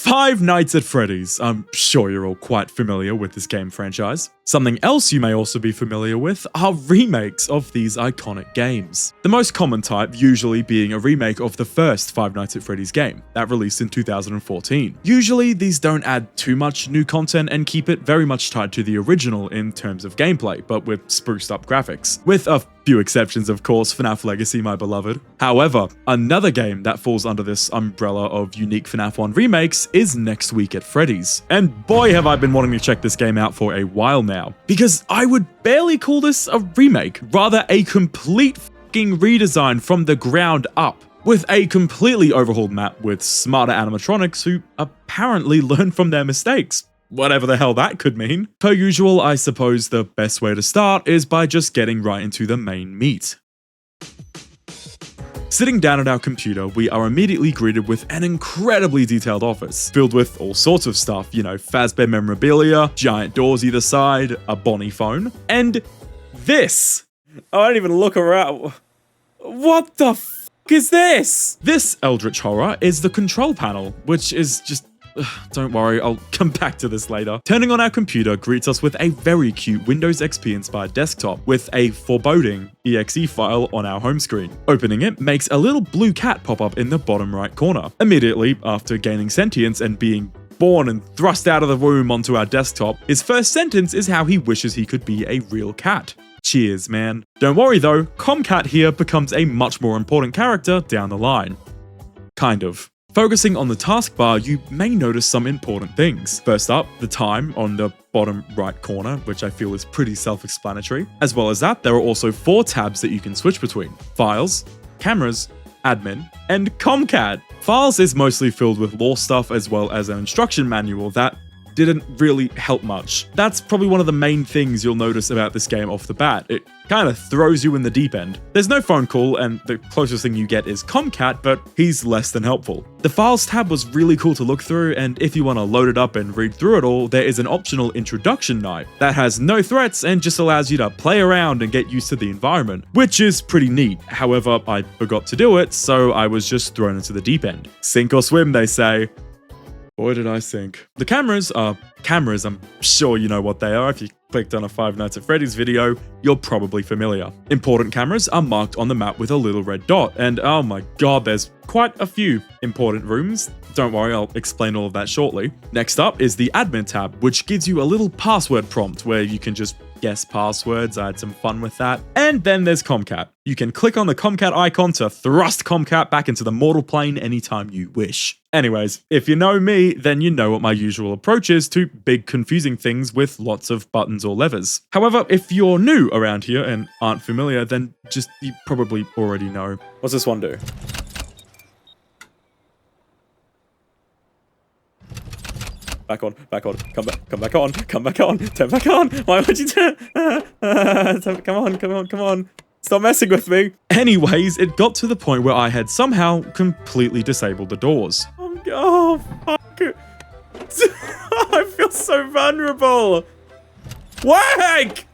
Five Nights at Freddy's. I'm sure you're all quite familiar with this game franchise. Something else you may also be familiar with are remakes of these iconic games. The most common type usually being a remake of the first Five Nights at Freddy's game, that released in 2014. Usually these don't add too much new content and keep it very much tied to the original in terms of gameplay, but with spruced up graphics. With a few exceptions, of course, FNAF Legacy, my beloved. However, another game that falls under this umbrella of unique FNAF 1 remakes is Next Week at Freddy's. And boy have I been wanting to check this game out for a while now. Because I would barely call this a remake, rather a complete fucking redesign from the ground up, with a completely overhauled map with smarter animatronics who apparently learn from their mistakes. Whatever the hell that could mean. Per usual, I suppose the best way to start is by just getting right into the main meat. Sitting down at our computer, we are immediately greeted with an incredibly detailed office, filled with all sorts of stuff, you know, Fazbear memorabilia, giant doors either side, a Bonnie phone, and this! I don't even look around. What the f*** is this? This Eldritch Horror is the control panel, which is just... Don't worry, I'll come back to this later. Turning on our computer greets us with a very cute Windows XP inspired desktop with a foreboding exe file on our home screen. Opening it makes a little blue cat pop up in the bottom right corner. Immediately after gaining sentience and being born and thrust out of the womb onto our desktop, his first sentence is how he wishes he could be a real cat. Cheers, man. Don't worry though, Comcat here becomes a much more important character down the line. Kind of. Focusing on the taskbar, you may notice some important things. First up, the time on the bottom right corner, which I feel is pretty self-explanatory. As well as that, there are also 4 tabs that you can switch between: Files, Cameras, Admin, and Comcat. Files is mostly filled with lore stuff as well as an instruction manual that didn't really help much. That's probably one of the main things you'll notice about this game off the bat. It kind of throws you in the deep end. There's no phone call, and the closest thing you get is Comcat, but he's less than helpful. The Files tab was really cool to look through, and if you want to load it up and read through it all, there is an optional introduction night that has no threats and just allows you to play around and get used to the environment, which is pretty neat. However, I forgot to do it, so I was just thrown into the deep end. Sink or swim, they say. Boy, did I sink. The cameras are cameras. I'm sure you know what they are. If you clicked on a Five Nights at Freddy's video, you're probably familiar. Important cameras are marked on the map with a little red dot, and oh my god, there's quite a few important rooms. Don't worry, I'll explain all of that shortly. Next up is the admin tab, which gives you a little password prompt where you can just guess passwords. I had some fun with that. And then there's Comcat. You can click on the Comcat icon to thrust Comcat back into the mortal plane anytime you wish. Anyways, if you know me, then you know what my usual approach is to big confusing things with lots of buttons or levers. However, if you're new around here and aren't familiar, then just you probably already know. What's this one do? Back on, come back on, turn back on. Why would you turn? Come on. Stop messing with me. Anyways, it got to the point where I had somehow completely disabled the doors. Oh, fuck. I feel so vulnerable. Whack!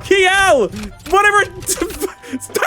Hell! Whatever. Turn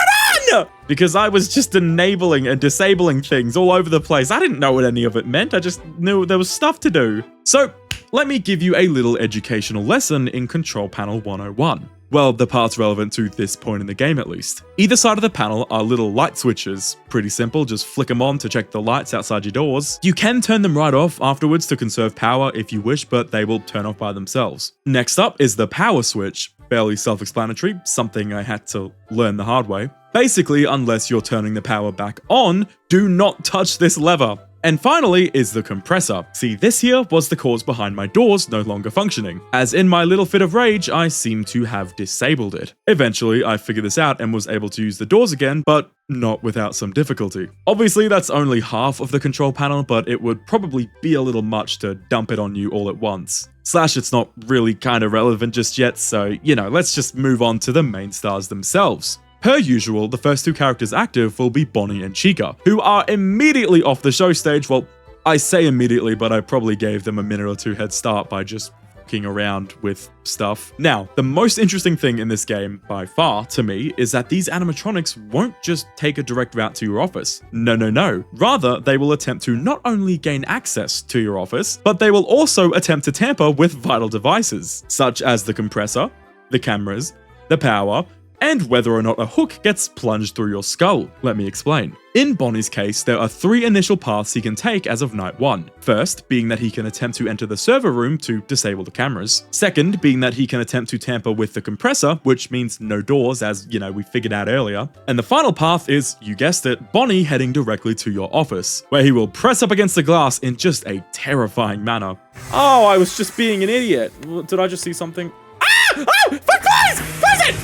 on! Because I was just enabling and disabling things all over the place. I didn't know what any of it meant. I just knew there was stuff to do. So, let me give you a little educational lesson in Control Panel 101. Well, the parts relevant to this point in the game at least. Either side of the panel are little light switches. Pretty simple, just flick them on to check the lights outside your doors. You can turn them right off afterwards to conserve power if you wish, but they will turn off by themselves. Next up is the power switch. Fairly self-explanatory, something I had to learn the hard way. Basically, unless you're turning the power back on, do not touch this lever. And finally is the compressor. See, this here was the cause behind my doors no longer functioning, as in my little fit of rage, I seem to have disabled it. Eventually, I figured this out and was able to use the doors again, but not without some difficulty. Obviously, that's only half of the control panel, but it would probably be a little much to dump it on you all at once. Slash, it's not really kind of relevant just yet, so, you know, let's just move on to the main stars themselves. Per usual, the first 2 characters active will be Bonnie and Chica, who are immediately off the show stage. Well, I say immediately, but I probably gave them a minute or 2 head start by just fucking around with stuff. Now, the most interesting thing in this game, by far, to me, is that these animatronics won't just take a direct route to your office. No. Rather, they will attempt to not only gain access to your office, but they will also attempt to tamper with vital devices, such as the compressor, the cameras, the power, and whether or not a hook gets plunged through your skull. Let me explain. In Bonnie's case, there are 3 initial paths he can take as of night 1. First, being that he can attempt to enter the server room to disable the cameras. Second, being that he can attempt to tamper with the compressor, which means no doors, as, we figured out earlier. And the final path is, you guessed it, Bonnie heading directly to your office, where he will press up against the glass in just a terrifying manner. Oh, I was just being an idiot. Did I just see something? Ah! Oh! Fuck, close it!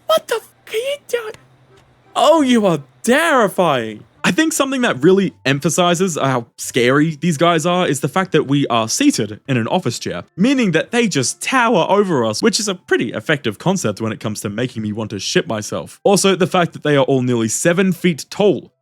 What the f*** are you doing? Oh, you are terrifying. I think something that really emphasizes how scary these guys are is the fact that we are seated in an office chair, meaning that they just tower over us, which is a pretty effective concept when it comes to making me want to shit myself. Also, the fact that they are all nearly 7 feet tall.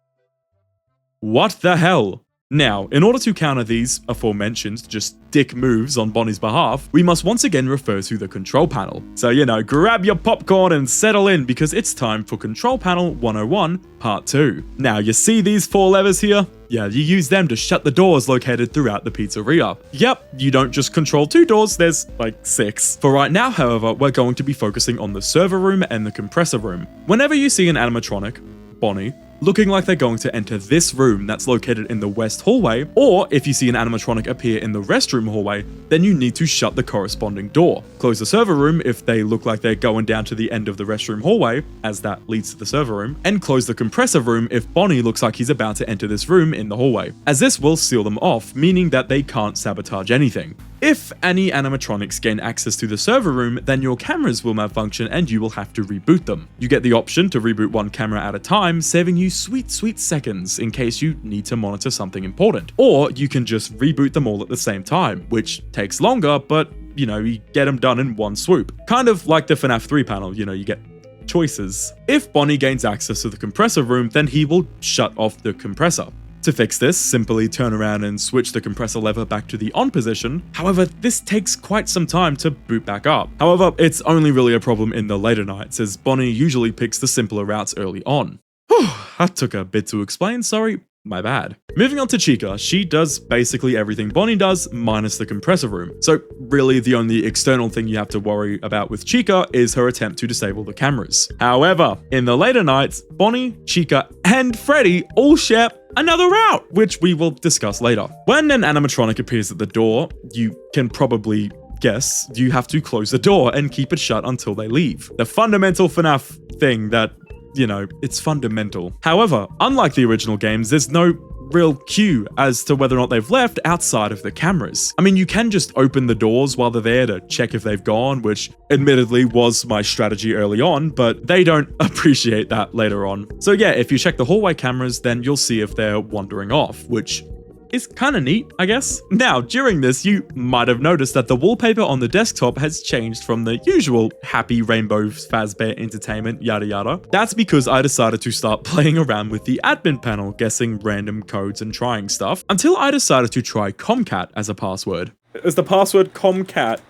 What the hell? Now, in order to counter these aforementioned just dick moves on Bonnie's behalf, we must once again refer to the control panel. So, grab your popcorn and settle in because it's time for Control Panel 101 Part 2. Now, you see these 4 levers here? Yeah, you use them to shut the doors located throughout the pizzeria. Yep, you don't just control 2 doors, there's like 6. For right now, however, we're going to be focusing on the server room and the compressor room. Whenever you see an animatronic, Bonnie, looking like they're going to enter this room that's located in the west hallway, or if you see an animatronic appear in the restroom hallway, then you need to shut the corresponding door. Close the server room if they look like they're going down to the end of the restroom hallway, as that leads to the server room, and close the compressor room if Bonnie looks like he's about to enter this room in the hallway, as this will seal them off, meaning that they can't sabotage anything. If any animatronics gain access to the server room, then your cameras will malfunction and you will have to reboot them. You get the option to reboot 1 camera at a time, saving you sweet seconds in case you need to monitor something important. Or you can just reboot them all at the same time, which takes longer, but you get them done in one swoop. Kind of like the FNAF 3 panel, you get choices. If Bonnie gains access to the compressor room, then he will shut off the compressor. To fix this, simply turn around and switch the compressor lever back to the on position. However, this takes quite some time to boot back up. However, it's only really a problem in the later nights, as Bonnie usually picks the simpler routes early on. Whew, that took a bit to explain, sorry. My bad. Moving on to Chica, she does basically everything Bonnie does, minus the compressor room. So really the only external thing you have to worry about with Chica is her attempt to disable the cameras. However, in the later nights, Bonnie, Chica, and Freddy all share another route, which we will discuss later. When an animatronic appears at the door, you can probably guess you have to close the door and keep it shut until they leave. The fundamental FNAF thing that it's fundamental. However, unlike the original games, there's no real cue as to whether or not they've left outside of the cameras. I mean, you can just open the doors while they're there to check if they've gone, which admittedly was my strategy early on, but they don't appreciate that later on. So yeah, if you check the hallway cameras, then you'll see if they're wandering off, which is kind of neat, I guess. Now, during this, you might have noticed that the wallpaper on the desktop has changed from the usual happy rainbow Fazbear entertainment yada yada. That's because I decided to start playing around with the admin panel, guessing random codes and trying stuff, until I decided to try Comcat as a password. Is the password Comcat?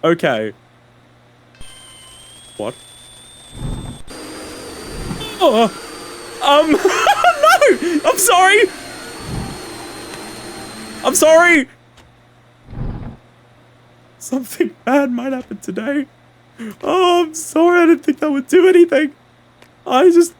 Okay. What? Oh, no! I'm sorry! I'm sorry! Something bad might happen today. Oh, I'm sorry, I didn't think that would do anything. Turns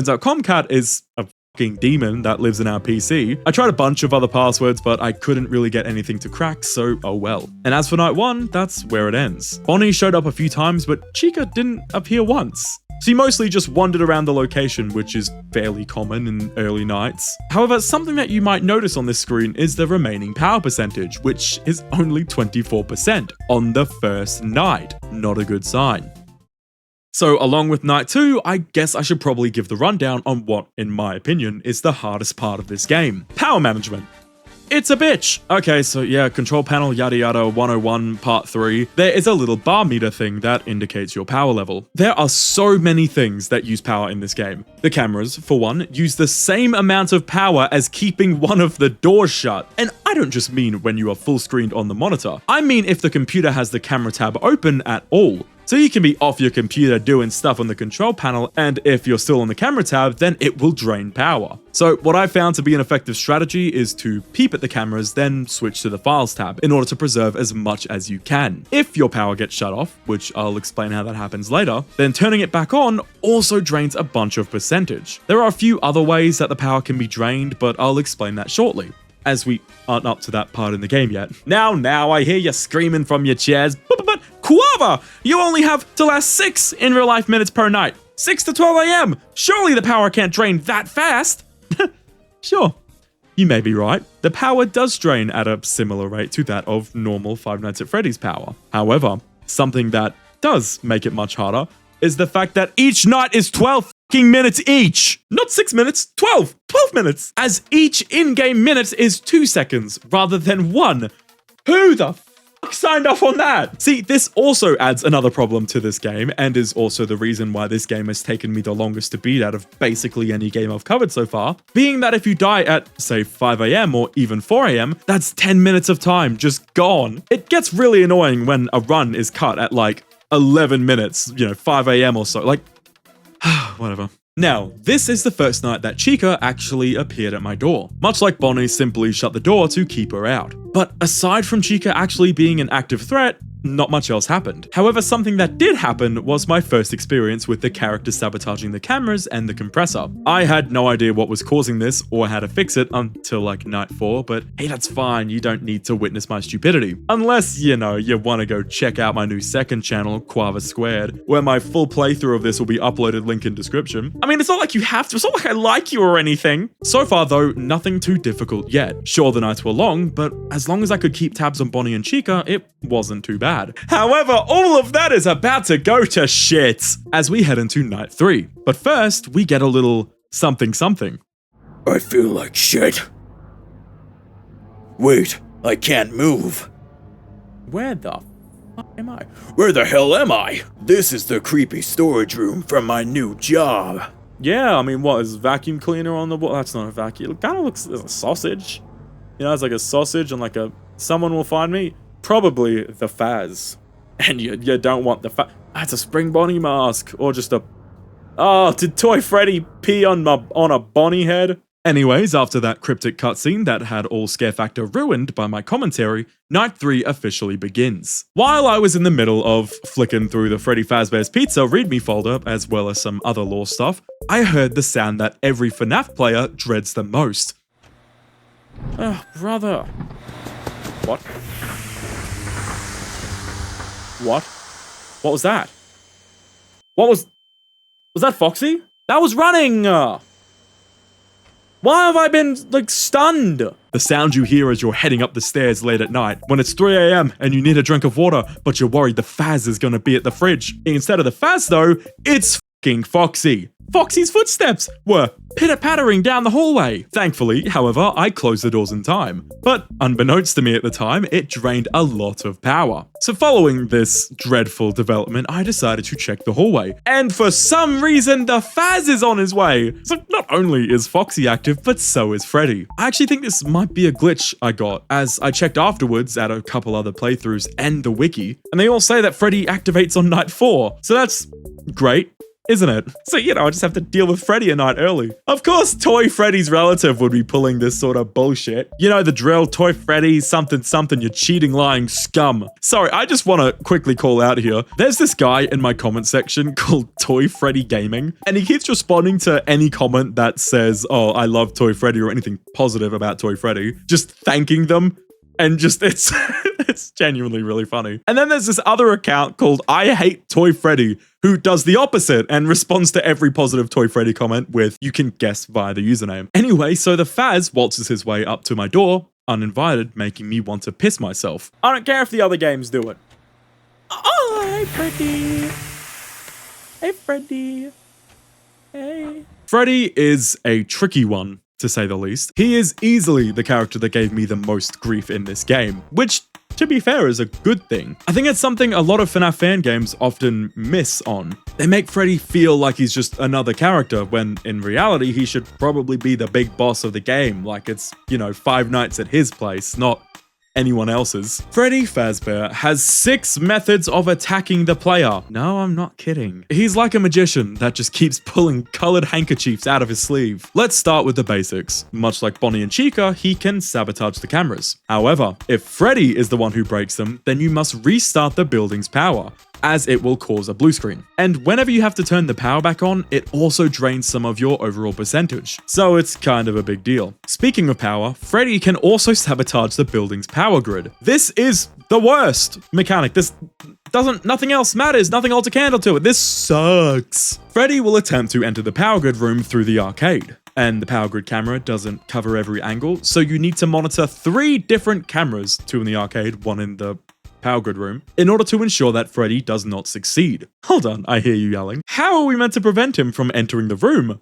out Comcat is a fucking demon that lives in our PC. I tried a bunch of other passwords, but I couldn't really get anything to crack, so oh well. And as for night 1, that's where it ends. Bonnie showed up a few times, but Chica didn't appear once. She mostly just wandered around the location, which is fairly common in early nights. However, something that you might notice on this screen is the remaining power percentage, which is only 24% on the first night. Not a good sign. So along with night 2, I guess I should probably give the rundown on what, in my opinion, is the hardest part of this game: power management. it's a bitch. Okay, so yeah, control panel, yada yada, 101 part 3. There is a little bar meter thing that indicates your power level. There are so many things that use power in this game. The cameras, for one, use the same amount of power as keeping one of the doors shut. And I don't just mean when you are full screened on the monitor. I mean if the computer has the camera tab open at all. So you can be off your computer doing stuff on the control panel, and if you're still on the camera tab, then it will drain power. So what I found to be an effective strategy is to peep at the cameras, then switch to the files tab in order to preserve as much as you can. If your power gets shut off, which I'll explain how that happens later, then turning it back on also drains a bunch of percentage. There are a few other ways that the power can be drained, but I'll explain that shortly, as we aren't up to that part in the game yet. Now, I hear you screaming from your chairs, but Quava, you only have to last 6 in real life minutes per night. 6 to 12 AM. Surely the power can't drain that fast. Sure, you may be right. The power does drain at a similar rate to that of normal Five Nights at Freddy's power. However, something that does make it much harder is the fact that each night is 12 minutes each. Not 6 minutes, 12 minutes. As each in-game minute is 2 seconds rather than 1. Who the fuck signed off on that? See, this also adds another problem to this game, and is also the reason why this game has taken me the longest to beat out of basically any game I've covered so far, being that if you die at, say, 5 AM or even 4 AM, that's 10 minutes of time just gone. It gets really annoying when a run is cut at like 11 minutes, 5 AM or so, like, whatever. Now, this is the first night that Chica actually appeared at my door, much like Bonnie simply shut the door to keep her out. But aside from Chica actually being an active threat, not much else happened. However, something that did happen was my first experience with the character sabotaging the cameras and the compressor. I had no idea what was causing this or how to fix it until like night 4, but hey, that's fine, you don't need to witness my stupidity. Unless, you want to go check out my new second channel, Quava Squared, where my full playthrough of this will be uploaded, link in description. I mean, it's not like you have to, it's not like I like you or anything. So far though, nothing too difficult yet. Sure, the nights were long, but as long as I could keep tabs on Bonnie and Chica, it wasn't too bad. However, all of that is about to go to shit as we head into night 3. But first, we get a little something. I feel like shit. Wait, I can't move. Where the fuck am I? Where the hell am I? This is the creepy storage room from my new job. Yeah, I mean, what is vacuum cleaner on the wall? That's not a vacuum. It kind of looks like a sausage. It's like a sausage and like someone will find me. Probably the Faz. And you don't want the that's a Spring Bonnie mask. Or just a... Oh, did Toy Freddy pee on a Bonnie head? Anyways, after that cryptic cutscene that had all scare factor ruined by my commentary, night 3 officially begins. While I was in the middle of flicking through the Freddy Fazbear's Pizza readme folder, as well as some other lore stuff, I heard the sound that every FNAF player dreads the most. Oh, brother. What? What was that? Was that Foxy? That was running! Why have I been, stunned? The sound you hear as you're heading up the stairs late at night, when it's 3 AM and you need a drink of water, but you're worried the Faz is gonna be at the fridge. Instead of the Faz though, it's f***ing Foxy. Foxy's footsteps were pitter-pattering down the hallway. Thankfully, however, I closed the doors in time. But unbeknownst to me at the time, it drained a lot of power. So following this dreadful development, I decided to check the hallway. And for some reason, the Faz is on his way. So not only is Foxy active, but so is Freddy. I actually think this might be a glitch I got, as I checked afterwards at a couple other playthroughs and the wiki, and they all say that Freddy activates on night 4. So that's great, isn't it? So, I just have to deal with Freddy a night early. Of course, Toy Freddy's relative would be pulling this sort of bullshit. You know the drill, Toy Freddy, something, you cheating, lying scum. Sorry, I just want to quickly call out here. There's this guy in my comment section called Toy Freddy Gaming, and he keeps responding to any comment that says, oh, I love Toy Freddy, or anything positive about Toy Freddy, just thanking them. And just, it's genuinely really funny. And then there's this other account called I Hate Toy Freddy, who does the opposite and responds to every positive Toy Freddy comment with, you can guess via the username. Anyway, so the Faz waltzes his way up to my door, uninvited, making me want to piss myself. I don't care if the other games do it. Oh, hey, Freddy. Hey, Freddy. Hey. Freddy is a tricky one to say the least. He is easily the character that gave me the most grief in this game, which, to be fair, is a good thing. I think it's something a lot of FNAF fan games often miss on. They make Freddy feel like he's just another character, when in reality he should probably be the big boss of the game, like it's, you know, Five Nights at his place, not anyone else's. Freddy Fazbear has 6 methods of attacking the player. No, I'm not kidding. He's like a magician that just keeps pulling colored handkerchiefs out of his sleeve. Let's start with the basics. Much like Bonnie and Chica, he can sabotage the cameras. However, if Freddy is the one who breaks them, then you must restart the building's power, as it will cause a blue screen. And whenever you have to turn the power back on, it also drains some of your overall percentage. So it's kind of a big deal. Speaking of power, Freddy can also sabotage the building's power grid. This is the worst mechanic. Nothing else matters, nothing else to candle to it. This sucks. Freddy will attempt to enter the power grid room through the arcade. And the power grid camera doesn't cover every angle, so you need to monitor 3 different cameras, 2 in the arcade, 1 in the power grid room, in order to ensure that Freddy does not succeed. Hold on, I hear you yelling. How are we meant to prevent him from entering the room?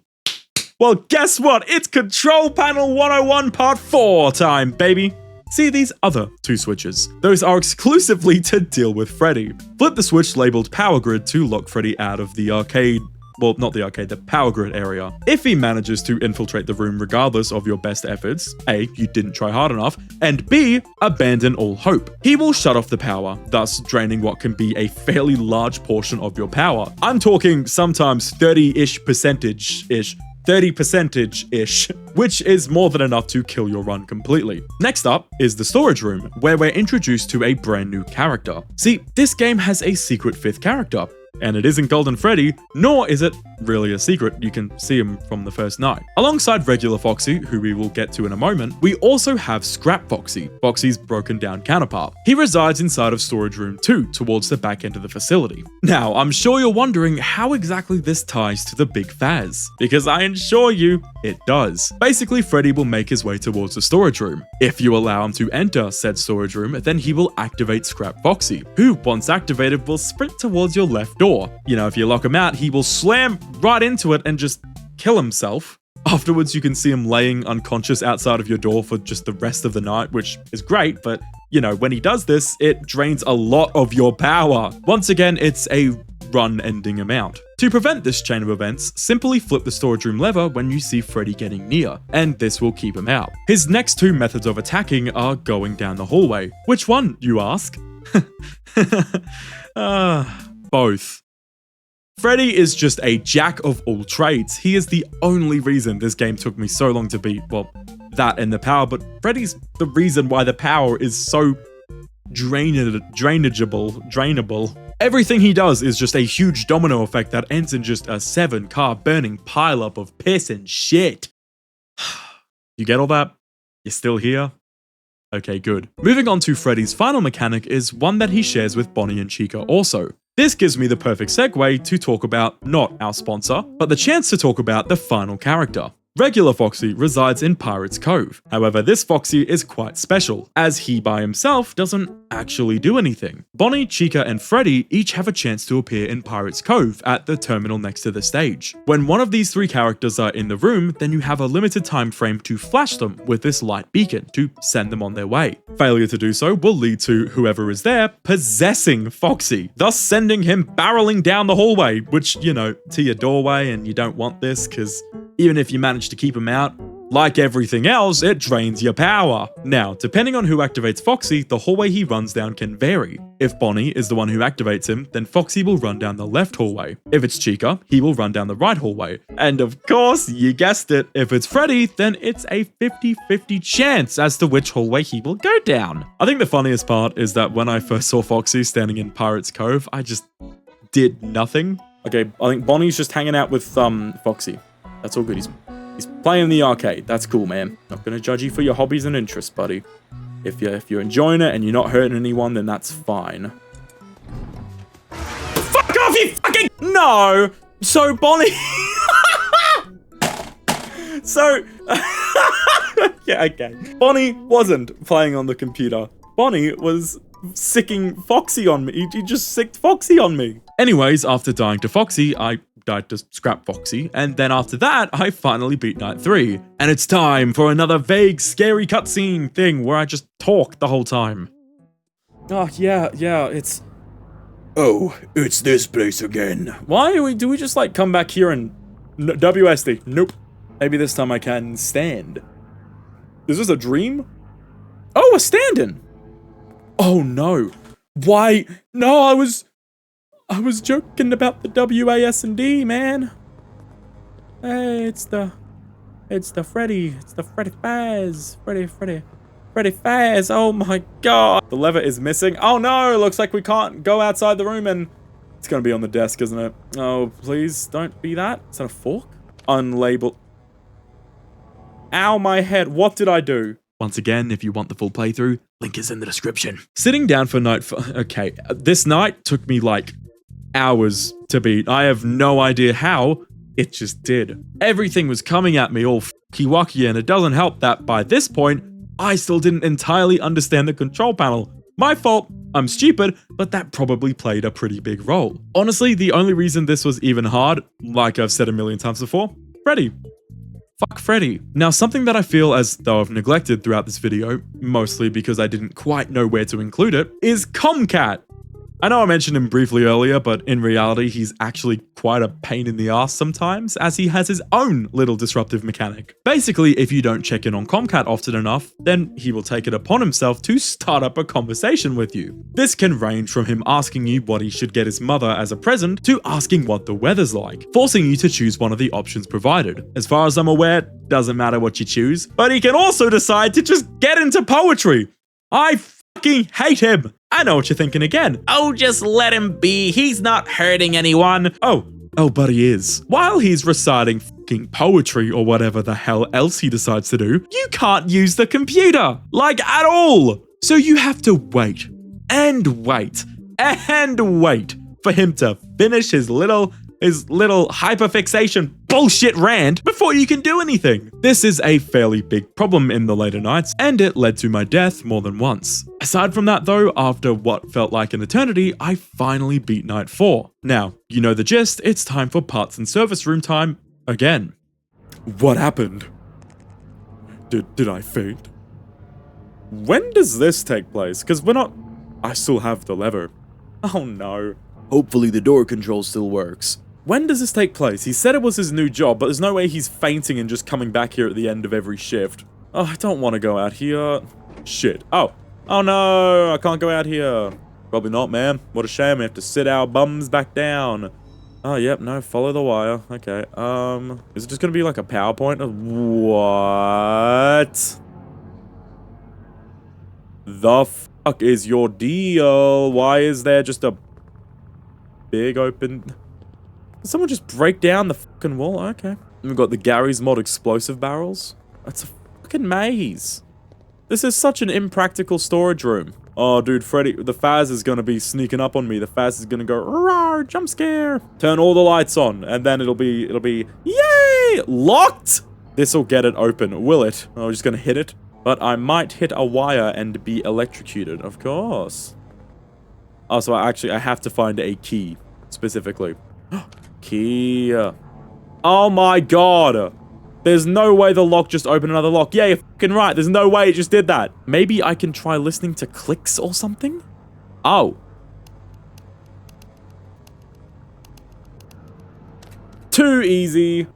Well, guess what? It's Control Panel 101 Part 4 time, baby. See these other 2 switches. Those are exclusively to deal with Freddy. Flip the switch labeled Power Grid to lock Freddy out of the arcade. Well, not the arcade, the power grid area. If he manages to infiltrate the room regardless of your best efforts, A, you didn't try hard enough, and B, abandon all hope, he will shut off the power, thus draining what can be a fairly large portion of your power. I'm talking sometimes 30-ish percentage-ish, 30%-ish, which is more than enough to kill your run completely. Next up is the storage room, where we're introduced to a brand new character. See, this game has a secret 5th character. And it isn't Golden Freddy, nor is it really a secret. You can see him from the first night. Alongside regular Foxy, who we will get to in a moment, we also have Scrap Foxy, Foxy's broken down counterpart. He resides inside of Storage Room 2, towards the back end of the facility. Now, I'm sure you're wondering how exactly this ties to the Big Faz, because I assure you, it does. Basically, Freddy will make his way towards the storage room. If you allow him to enter said storage room, then he will activate Scrap Foxy, who, once activated, will sprint towards your left door. You know, if you lock him out, he will slam right into it and just kill himself. Afterwards, you can see him laying unconscious outside of your door for just the rest of the night, which is great, but, you know, when he does this, it drains a lot of your power. Once again, it's a run-ending amount. To prevent this chain of events, simply flip the storage room lever when you see Freddy getting near, and this will keep him out. His next 2 methods of attacking are going down the hallway. Which one, you ask? Both. Freddy is just a jack of all trades. He is the only reason this game took me so long to beat. Well, that and the power, but Freddy's the reason why the power is so drainable. Everything he does is just a huge domino effect that ends in just a 7-car burning pileup of piss and shit. You get all that? You're still here? Okay, good. Moving on to Freddy's final mechanic is one that he shares with Bonnie and Chica also. This gives me the perfect segue to talk about not our sponsor, but the chance to talk about the final character. Regular Foxy resides in Pirate's Cove. However, this Foxy is quite special, as he by himself doesn't actually do anything. Bonnie, Chica, and Freddy each have a chance to appear in Pirate's Cove at the terminal next to the stage. When one of these 3 characters are in the room, then you have a limited time frame to flash them with this light beacon to send them on their way. Failure to do so will lead to whoever is there possessing Foxy, thus sending him barreling down the hallway, which, you know, to your doorway, and you don't want this because even if you manage to keep him out, like everything else, it drains your power. Now, depending on who activates Foxy, the hallway he runs down can vary. If Bonnie is the one who activates him, then Foxy will run down the left hallway. If it's Chica, he will run down the right hallway. And of course, you guessed it, if it's Freddy, then it's a 50-50 chance as to which hallway he will go down. I think the funniest part is that when I first saw Foxy standing in Pirate's Cove, I just did nothing. Okay, I think Bonnie's just hanging out with Foxy. That's all good. He's playing the arcade. That's cool, man. Not gonna judge you for your hobbies and interests, buddy. If you're enjoying it and you're not hurting anyone, then that's fine. Fuck off, you fucking... No! So, Bonnie... So... Yeah, okay. Bonnie wasn't playing on the computer. Bonnie was sicking Foxy on me. He just sicked Foxy on me. Anyways, after dying to Foxy, I died to Scrap Foxy, and then after that, I finally beat Night 3. And it's time for another vague, scary cutscene thing where I just talk the whole time. Oh, yeah, it's... Oh, it's this place again. Do we just, like, come back here and... WSD. Nope. Maybe this time I can stand. Is this a dream? Oh, a stand-in! Oh, no. Why? No, I was joking about the WASD, man. Hey, it's the Freddy. It's the Freddy Faz. Freddy Faz. Oh my god. The lever is missing. Oh no, looks like we can't go outside the room, and it's gonna be on the desk, isn't it? Oh, please don't be that. Is that a fork? Unlabeled. Ow, my head. What did I do? Once again, if you want the full playthrough, link is in the description. Sitting down for night... Okay, this night took me like hours to beat. I have no idea how. It just did. Everything was coming at me all f***y-wacky, and it doesn't help that by this point, I still didn't entirely understand the control panel. My fault. I'm stupid, but that probably played a pretty big role. Honestly, the only reason this was even hard, like I've said a million times before, Freddy. Fuck Freddy. Now, something that I feel as though I've neglected throughout this video, mostly because I didn't quite know where to include it, is Comcat. I know I mentioned him briefly earlier, but in reality, he's actually quite a pain in the ass sometimes, as he has his own little disruptive mechanic. Basically, if you don't check in on Comcat often enough, then he will take it upon himself to start up a conversation with you. This can range from him asking you what he should get his mother as a present, to asking what the weather's like, forcing you to choose one of the options provided. As far as I'm aware, doesn't matter what you choose, but he can also decide to just get into poetry. I fucking hate him. I know what you're thinking again. Oh, just let him be. He's not hurting anyone. Oh, but he is. While he's reciting fucking poetry or whatever the hell else he decides to do, you can't use the computer. Like, at all. So you have to wait and wait and wait for him to finish his little hyperfixation bullshit rant before you can do anything. This is a fairly big problem in the later nights, and it led to my death more than once. Aside from that though, after what felt like an eternity, I finally beat Night 4. Now, you know the gist, it's time for parts and service room time again. What happened? Did I faint? When does this take place? Because I still have the lever. Oh no. Hopefully the door control still works. When does this take place? He said it was his new job, but there's no way he's fainting and just coming back here at the end of every shift. Oh, I don't want to go out here. Shit. Oh no, I can't go out here. Probably not, man. What a shame, we have to sit our bums back down. Oh, yep, no, follow the wire. Okay, is it just gonna be like a PowerPoint? What? The fuck is your deal? Why is there just a big open... Did someone just break down the fucking wall? Okay. We've got the Gary's Mod explosive barrels. That's a fucking maze. This is such an impractical storage room. Oh, dude, Freddy, the Faz is gonna be sneaking up on me. The Faz is gonna go, "Rawr, jump scare." Turn all the lights on, and then it'll be, yay! Locked? This'll get it open, will it? Oh, we're just gonna hit it. But I might hit a wire and be electrocuted, of course. Oh, so I have to find a key, specifically. Key. Oh my god. There's no way the lock just opened another lock. Yeah, you're fucking right. There's no way it just did that. Maybe I can try listening to clicks or something? Oh. Too easy.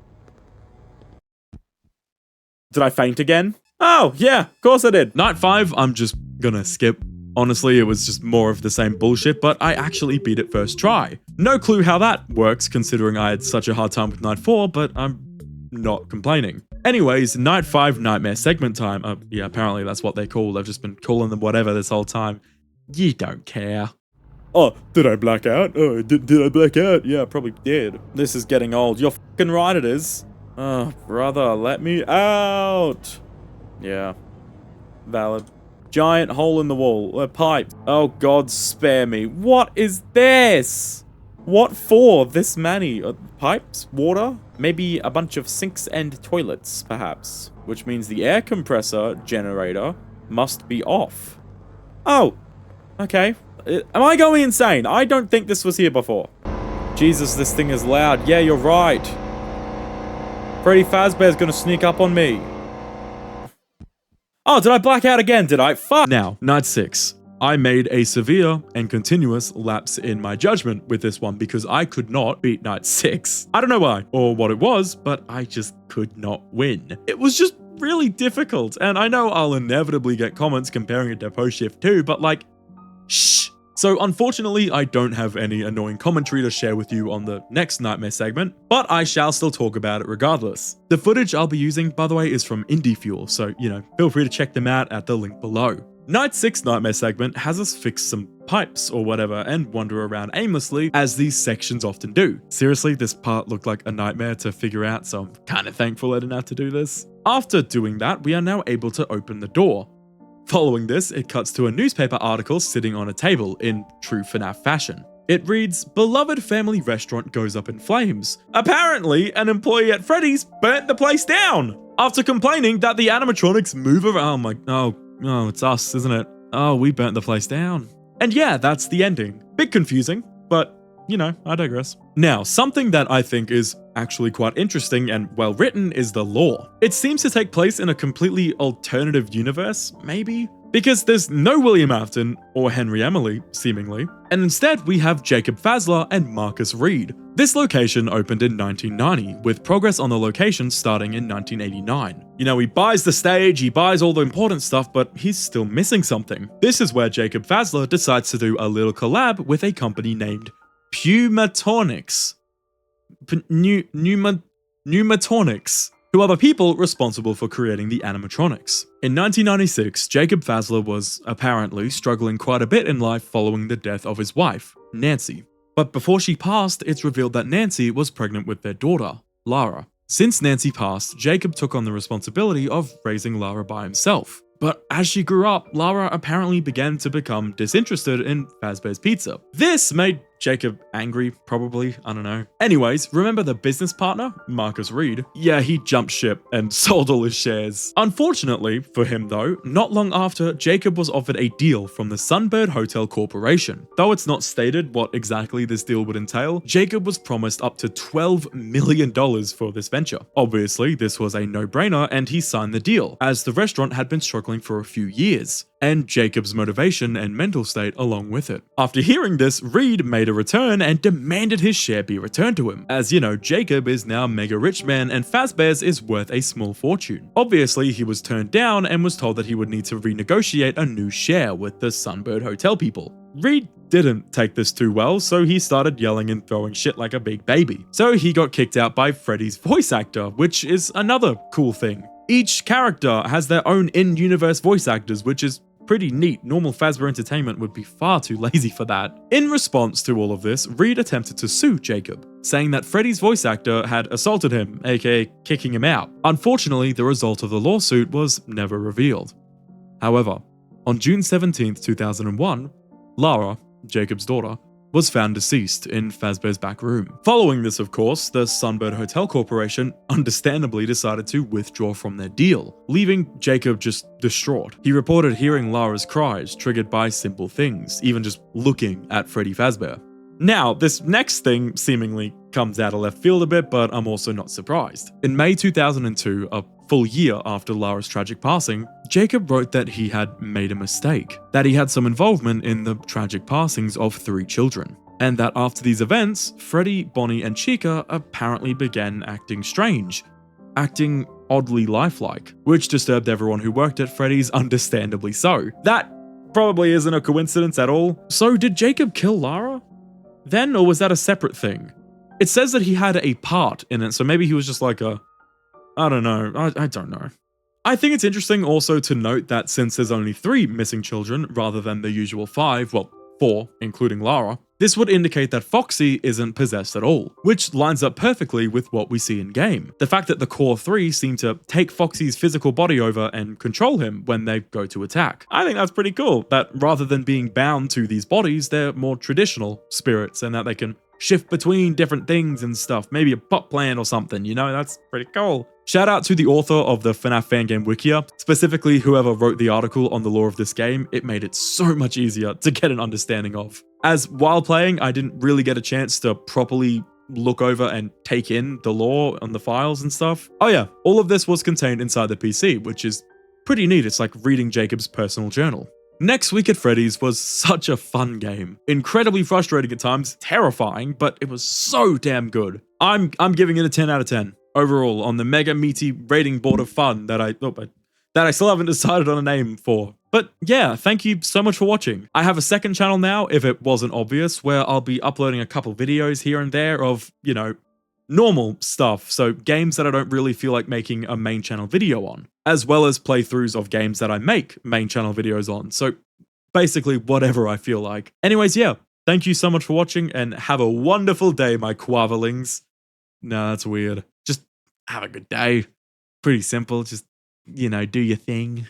Did I faint again? Oh, yeah, of course I did. Night 5, I'm just gonna skip. Honestly, it was just more of the same bullshit, but I actually beat it first try. No clue how that works, considering I had such a hard time with Night 4, but I'm not complaining. Anyways, Night 5 Nightmare segment time. Yeah, apparently that's what they're called. I've just been calling them whatever this whole time. You don't care. Oh, did I black out? Oh, did I black out? Yeah, I probably did. This is getting old. You're fucking right, it is. Oh, brother, let me out. Yeah. Valid. Giant hole in the wall. A pipe. Oh, God, spare me. What is this? What for? This many? Pipes? Water? Maybe a bunch of sinks and toilets, perhaps. Which means the air compressor generator must be off. Oh. Okay. Am I going insane? I don't think this was here before. Jesus, this thing is loud. Yeah, you're right. Freddy Fazbear's gonna sneak up on me. Oh, did I black out again? Did I? Fuck. Now, night 6. I made a severe and continuous lapse in my judgment with this one because I could not beat night 6. I don't know why or what it was, but I just could not win. It was just really difficult, and I know I'll inevitably get comments comparing it to Post Shift 2, but like, shh. So unfortunately, I don't have any annoying commentary to share with you on the next Nightmare segment, but I shall still talk about it regardless. The footage I'll be using, by the way, is from Indie Fuel, so, feel free to check them out at the link below. Night 6 Nightmare segment has us fix some pipes or whatever and wander around aimlessly, as these sections often do. Seriously, this part looked like a nightmare to figure out, so I'm kinda thankful I didn't have to do this. After doing that, we are now able to open the door. Following this, it cuts to a newspaper article sitting on a table in true FNAF fashion. It reads, "Beloved family restaurant goes up in flames. Apparently, an employee at Freddy's burnt the place down after complaining that the animatronics move around." Oh, it's us, isn't it? Oh, we burnt the place down. And yeah, that's the ending. Bit confusing, but I digress. Now, something that I think is actually quite interesting and well written is the lore. It seems to take place in a completely alternative universe, maybe? Because there's no William Afton or Henry Emily, seemingly, and instead we have Jacob Fazler and Marcus Reed. This location opened in 1990, with progress on the location starting in 1989. He buys the stage, he buys all the important stuff, but he's still missing something. This is where Jacob Fazler decides to do a little collab with a company named Pneumatronics. Pneumatronics, who are the people responsible for creating the animatronics. In 1996, Jacob Fazler was apparently struggling quite a bit in life following the death of his wife, Nancy. But before she passed, it's revealed that Nancy was pregnant with their daughter, Lara. Since Nancy passed, Jacob took on the responsibility of raising Lara by himself. But as she grew up, Lara apparently began to become disinterested in Fazbear's Pizza. This made Jacob angry, probably, I don't know. Anyways, remember the business partner, Marcus Reed? Yeah, he jumped ship and sold all his shares. Unfortunately for him though, not long after, Jacob was offered a deal from the Sunbird Hotel Corporation. Though it's not stated what exactly this deal would entail, Jacob was promised up to $12 million for this venture. Obviously, this was a no-brainer and he signed the deal, as the restaurant had been struggling for a few years, and Jacob's motivation and mental state along with it. After hearing this, Reed made a return and demanded his share be returned to him. As Jacob is now a mega rich man and Fazbear's is worth a small fortune. Obviously, he was turned down and was told that he would need to renegotiate a new share with the Sunbird Hotel people. Reed didn't take this too well, so he started yelling and throwing shit like a big baby. So he got kicked out by Freddy's voice actor, which is another cool thing. Each character has their own in-universe voice actors, which is pretty neat. Normal Fazbear Entertainment would be far too lazy for that. In response to all of this, Reed attempted to sue Jacob, saying that Freddy's voice actor had assaulted him, aka kicking him out. Unfortunately, the result of the lawsuit was never revealed. However, on June 17th, 2001, Lara, Jacob's daughter, was found deceased in Fazbear's back room. Following this, of course, the Sunbird Hotel Corporation understandably decided to withdraw from their deal, leaving Jacob just distraught. He reported hearing Lara's cries triggered by simple things, even just looking at Freddy Fazbear. Now, this next thing seemingly comes out of left field a bit, but I'm also not surprised. In May 2002, a full year after Lara's tragic passing, Jacob wrote that he had made a mistake, that he had some involvement in the tragic passings of 3 children, and that after these events, Freddy, Bonnie, and Chica apparently began acting strange, acting oddly lifelike, which disturbed everyone who worked at Freddy's, understandably so. That probably isn't a coincidence at all. So did Jacob kill Lara then, or was that a separate thing? It says that he had a part in it, so maybe he was just like I don't know. I don't know. I think it's interesting also to note that since there's only 3 missing children rather than the usual 5, well, 4, including Lara, this would indicate that Foxy isn't possessed at all, which lines up perfectly with what we see in game. The fact that the core 3 seem to take Foxy's physical body over and control him when they go to attack. I think that's pretty cool, that rather than being bound to these bodies, they're more traditional spirits and that they can shift between different things and stuff. Maybe a pot plant or something, you know, that's pretty cool. Shout out to the author of the FNAF fan game Wikia, specifically whoever wrote the article on the lore of this game. It made it so much easier to get an understanding of. As while playing, I didn't really get a chance to properly look over and take in the lore on the files and stuff. Oh yeah, all of this was contained inside the PC, which is pretty neat. It's like reading Jacob's personal journal. Next Week at Freddy's was such a fun game. Incredibly frustrating at times, terrifying, but it was so damn good. I'm giving it a 10 out of 10 overall on the mega meaty rating board of fun that I still haven't decided on a name for. But yeah, thank you so much for watching. I have a second channel now, if it wasn't obvious, where I'll be uploading a couple videos here and there of, you know, normal stuff, so games that I don't really feel like making a main channel video on, as well as playthroughs of games that I make main channel videos on, so basically whatever I feel like. Anyways, yeah, thank you so much for watching, and have a wonderful day, my quaverlings. No, that's weird. Just have a good day. Pretty simple, just, you know, do your thing.